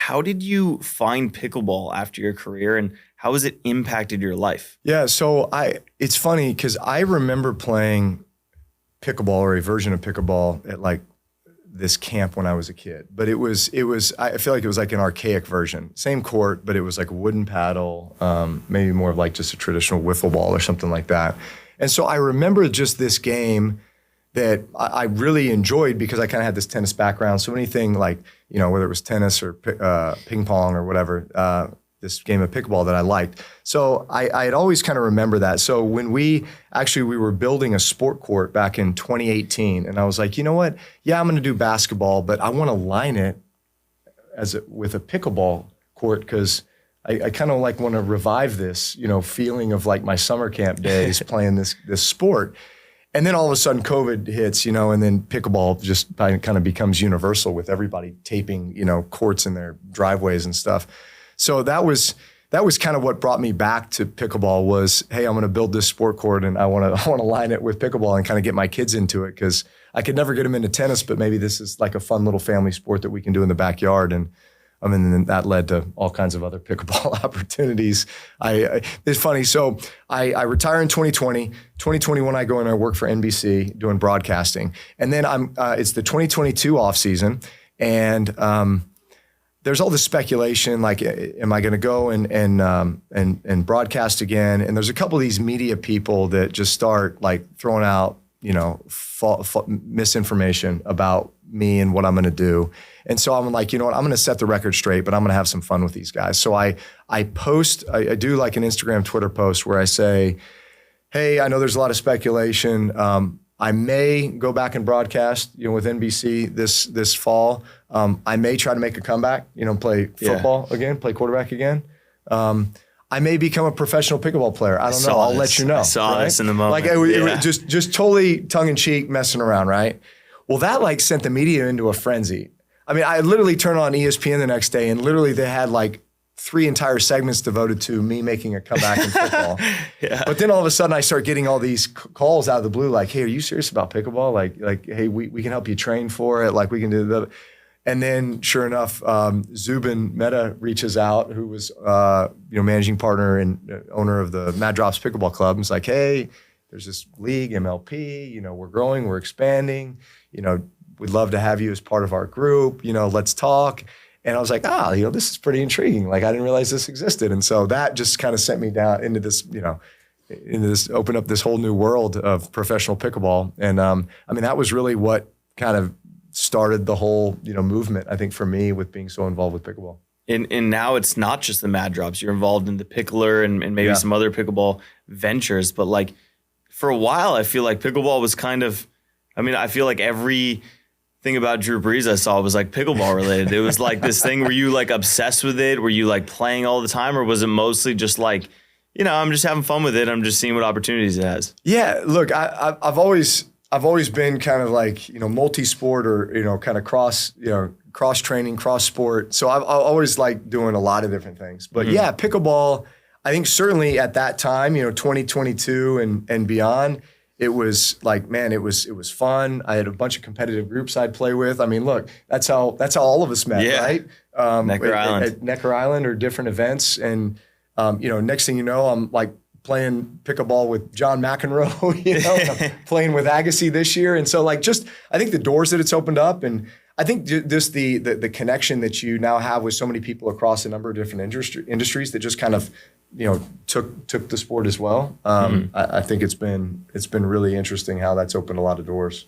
How did you find pickleball after your career, and how has it impacted your life? Yeah, so it's funny because I remember playing pickleball or a version of pickleball at like this camp when I was a kid. But I feel like it was like an archaic version. Same court, but it was like a wooden paddle, maybe more of like just a traditional wiffle ball or something like that. And so I remember just this game that I really enjoyed because I kind of had this tennis background. So anything like, whether it was tennis or ping pong or whatever, this game of pickleball that I liked. So I had always kind of remember that. So when we were building a sport court back in 2018, and I was like, you know what? Yeah, I'm going to do basketball, but I want to line it with a pickleball court because I kind of like want to revive this, feeling of like my summer camp days playing this sport. And then all of a sudden COVID hits, and then pickleball just kind of becomes universal with everybody taping, courts in their driveways and stuff. So that was kind of what brought me back to pickleball was, hey, I'm going to build this sport court and I want to line it with pickleball and kind of get my kids into it because I could never get them into tennis, but maybe this is like a fun little family sport that we can do in the backyard. And then that led to all kinds of other pickleball opportunities. It's funny. So I retire in 2020. 2021, I go and I work for NBC doing broadcasting. And then it's the 2022 off season. And there's all this speculation, like, am I going to go and broadcast again? And there's a couple of these media people that just start like throwing out, misinformation about me and what I'm going to do. And so I'm like, you know what, I'm going to set the record straight, but I'm going to have some fun with these guys. So I do like an Instagram, Twitter post where I say, hey, I know there's a lot of speculation. I may go back and broadcast, with NBC this fall. I may try to make a comeback, play football again, play quarterback again. I may become a professional pickleball player. I don't know. I'll let you know. I saw this in the moment. Like it was just totally tongue in cheek, messing around, right? Well, that like sent the media into a frenzy. I mean, I literally turned on ESPN the next day, and literally they had like 3 entire segments devoted to me making a comeback in football. Yeah. But then all of a sudden I start getting all these calls out of the blue, like, hey, are you serious about pickleball? Like, hey, we can help you train for it. Like we can do that. And then sure enough, Zubin Mehta reaches out, who was, managing partner and owner of the Mad Drops Pickleball Club. And it's like, hey, there's this league, MLP, we're growing, we're expanding, we'd love to have you as part of our group, let's talk. And I was like, this is pretty intriguing. Like, I didn't realize this existed. And so that just kind of sent me down into this, opened up this whole new world of professional pickleball. And that was really what kind of started the whole, movement, I think, for me with being so involved with pickleball. And now it's not just the Mad Drops. You're involved in the Pickler and maybe some other pickleball ventures. But like for a while, I feel like pickleball was kind of, I feel like every thing about Drew Brees I saw was like pickleball related. It was like this thing, were you like obsessed with it? Were you like playing all the time? Or was it mostly just like, I'm just having fun with it. I'm just seeing what opportunities it has. Yeah, look, I've always been kind of like, multi-sport or, kind of cross training, cross sport. So I've always liked doing a lot of different things. But yeah, pickleball, I think certainly at that time, 2022 and beyond, it was like, man, it was fun. I had a bunch of competitive groups I'd play with. Look, that's how all of us met, right? Necker Island. At Necker Island or different events. And, next thing you know, I'm like playing pickleball with John McEnroe, I'm playing with Agassi this year. And so like I think the doors that it's opened up, and I think just the connection that you now have with so many people across a number of different industries that just kind of, took the sport as well. I think it's been really interesting how that's opened a lot of doors.